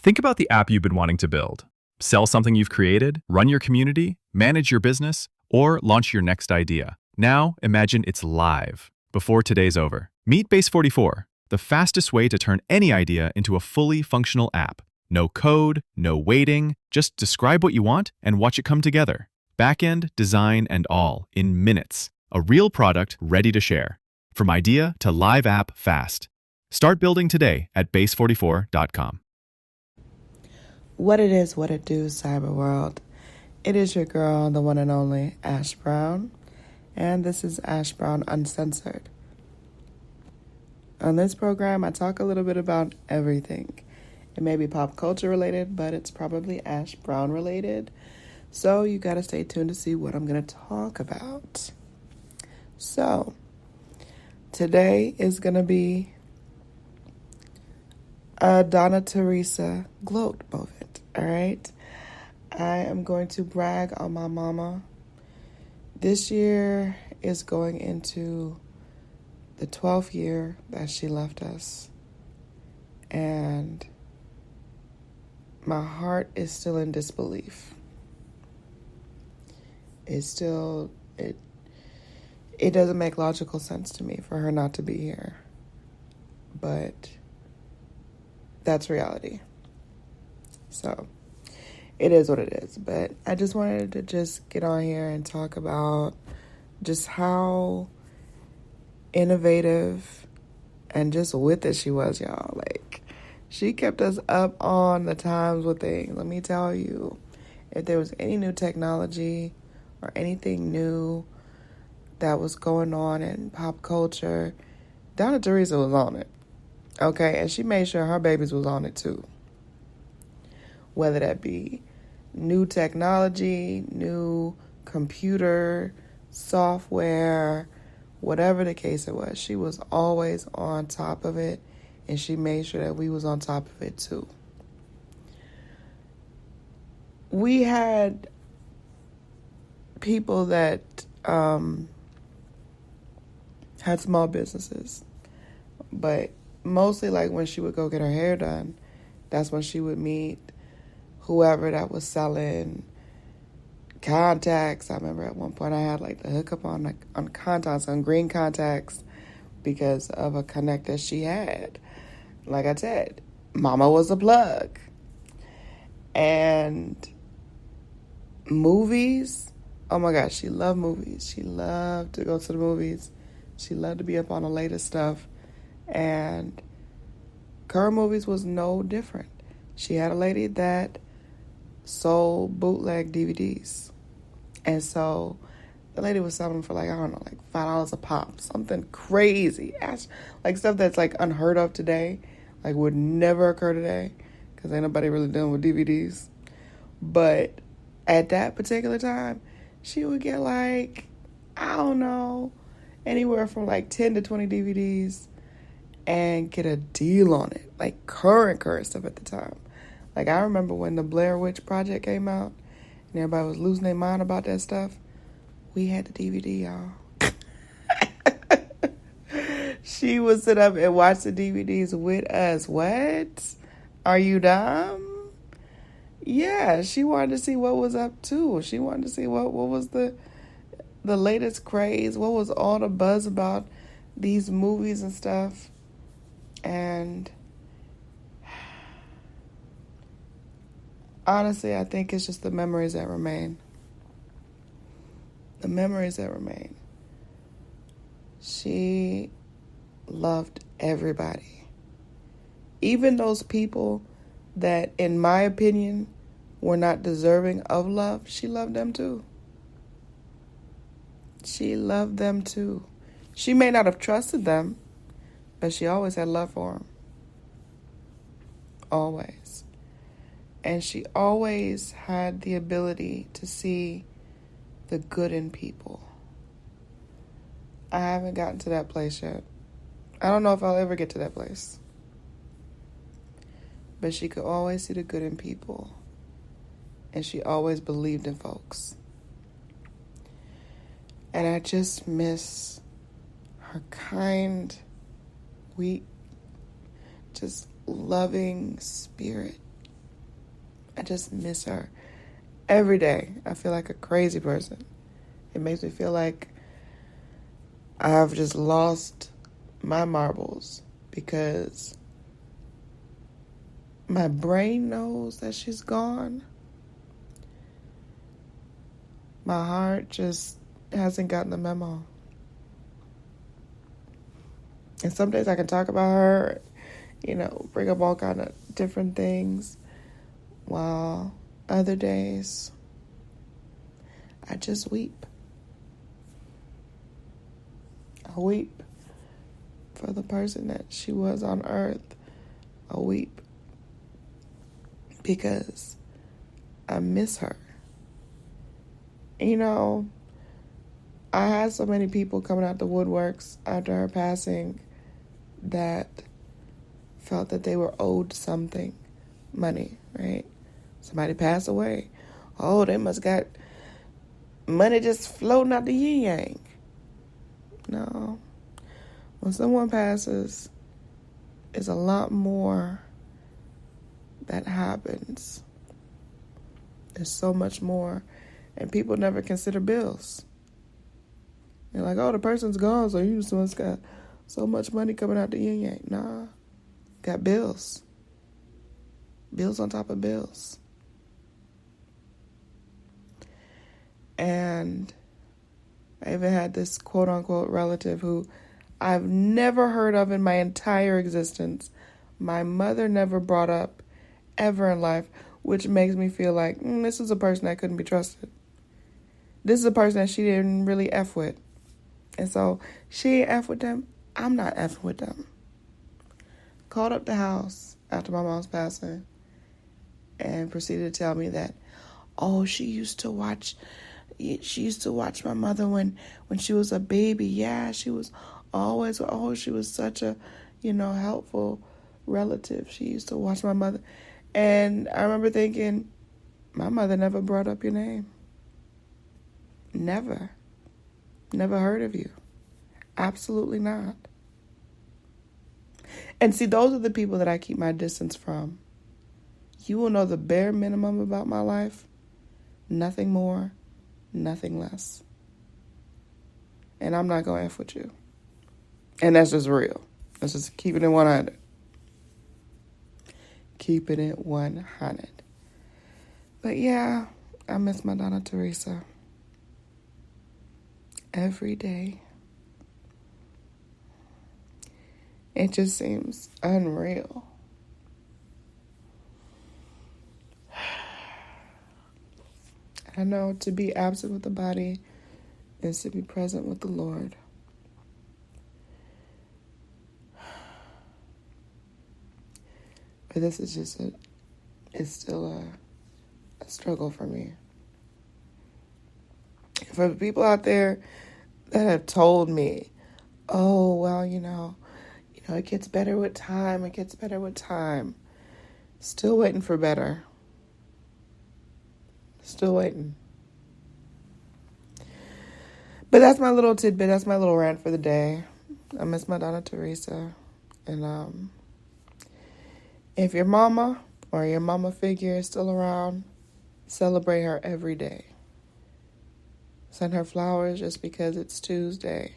Think about the app you've been wanting to build. Sell something you've created, run your community, manage your business, or launch your next idea. Now, imagine it's live before today's over. Meet Base 44, the fastest way to turn any idea into a fully functional app. No code, no waiting, just describe what you want and watch it come together. Backend, design, and all in minutes. A real product ready to share. From idea to live app fast. Start building today at base44.com. What it is, what it do, cyber world. It is your girl, the one and only Ash Brown, and this is Ash Brown Uncensored. On this program, I talk a little bit about everything. It may be pop culture related, but it's probably Ash Brown related. So you gotta stay tuned to see what I'm gonna talk about. So, today is gonna be a Donna Theresa gloat moment, all right? I am going to brag on my mama. This year is going into the 12th year that she left us. And my heart is still in disbelief. It doesn't make logical sense to me for her not to be here. But that's reality. So it is what it is. But I just wanted to just get on here and talk about just how innovative and just with it she was, y'all. Like, she kept us up on the times with things. Let me tell you, if there was any new technology or anything new that was going on in pop culture, Donna Theresa was on it. Okay, and she made sure her babies was on it too. Whether that be new technology, new computer, software, whatever the case it was, she was always on top of it, and she made sure that we was on top of it too. We had people that had small businesses, but mostly like when she would go get her hair done, that's when she would meet whoever that was selling contacts. I remember at one point I had like the hookup on contacts, on green contacts, because of a connect that she had. Like I said, mama was a plug. And movies, oh my gosh, she loved movies. She loved to go to the movies. She loved to be up on the latest stuff. And current movies was no different. She had a lady that sold bootleg DVDs. And so the lady was selling them for like, I don't know, like $5 a pop. Something crazy. Like stuff that's like unheard of today. Like would never occur today. Because ain't nobody really dealing with DVDs. But at that particular time, she would get like, I don't know, anywhere from like 10 to 20 DVDs and get a deal on it. Like current stuff at the time. Like I remember when the Blair Witch Project came out and everybody was losing their mind about that stuff. We had the DVD, y'all. She would sit up and watch the DVDs with us. What? Are you dumb? Yeah, she wanted to see what was up too. She wanted to see what was the latest craze, what was all the buzz about these movies and stuff. And honestly, I think it's just the memories that remain. The memories that remain. She loved everybody. Even those people that, in my opinion, were not deserving of love, she loved them too. She loved them too. She may not have trusted them, but she always had love for them. Always. And she always had the ability to see the good in people. I haven't gotten to that place yet. I don't know if I'll ever get to that place. But she could always see the good in people. And she always believed in folks. And I just miss her kind, weak, just loving spirit. I just miss her. Every day, I feel like a crazy person. It makes me feel like I've just lost my marbles because my brain knows that she's gone. My heart just hasn't gotten the memo. And some days I can talk about her, bring up all kind of different things, while other days I just weep. I weep for the person that she was on earth. I weep because I miss her. I had so many people coming out the woodworks after her passing that felt that they were owed something, money, right? Somebody passed away. Oh, they must got money just floating out the yin yang. No. When someone passes, it's a lot more that happens. There's so much more. And people never consider bills. They're like, oh, the person's gone, so you just got so much money coming out the yin yang. Nah. Got bills. Bills on top of bills. And I even had this quote-unquote relative who I've never heard of in my entire existence. My mother never brought up ever in life, which makes me feel like this is a person that couldn't be trusted. This is a person that she didn't really F with. And so she ain't F with them. I'm not F with them. Called up the house after my mom's passing and proceeded to tell me that, oh, she used to watch my mother when she was a baby. Yeah, she was always, she was such a, helpful relative. She used to watch my mother. And I remember thinking, my mother never brought up your name. Never. Never heard of you. Absolutely not. And see, those are the people that I keep my distance from. You will know the bare minimum about my life. Nothing more, nothing less. And I'm not going to F with you. And that's just real. That's just keeping it 100. Keeping it 100. But yeah, I miss my Donna Theresa. Every day. It just seems unreal. I know to be absent with the body is to be present with the Lord. But this is just it's still a struggle for me. For the people out there that have told me, oh, well, it gets better with time. It gets better with time. Still waiting for better. Still waiting. But that's my little tidbit. That's my little rant for the day. I miss my Donna Theresa. And if your mama or your mama figure is still around, celebrate her every day. Send her flowers just because it's Tuesday.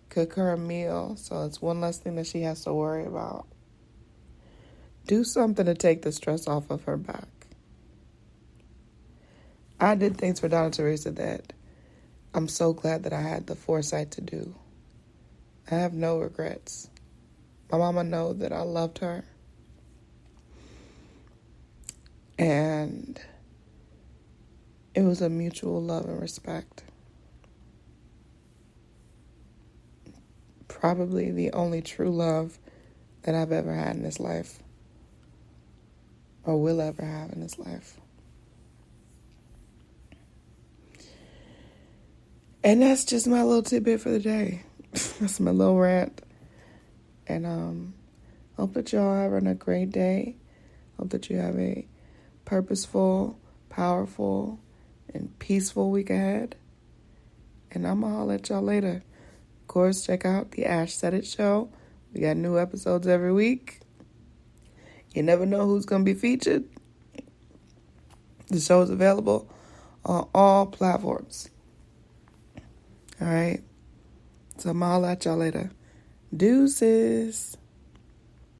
Cook her a meal so it's one less thing that she has to worry about. Do something to take the stress off of her back. I did things for Donna Theresa that I'm so glad that I had the foresight to do. I have no regrets. My mama knows that I loved her. And it was a mutual love and respect. Probably the only true love that I've ever had in this life. Or will ever have in this life. And that's just my little tidbit for the day. That's my little rant. And hope that y'all having a great day. Hope that you have a purposeful, powerful, and peaceful week ahead. And I'm going to holler at y'all later. Of course, check out the Ash Said It Show. We got new episodes every week. You never know who's going to be featured. The show is available on all platforms. All right. So I'm all at y'all later. Deuces.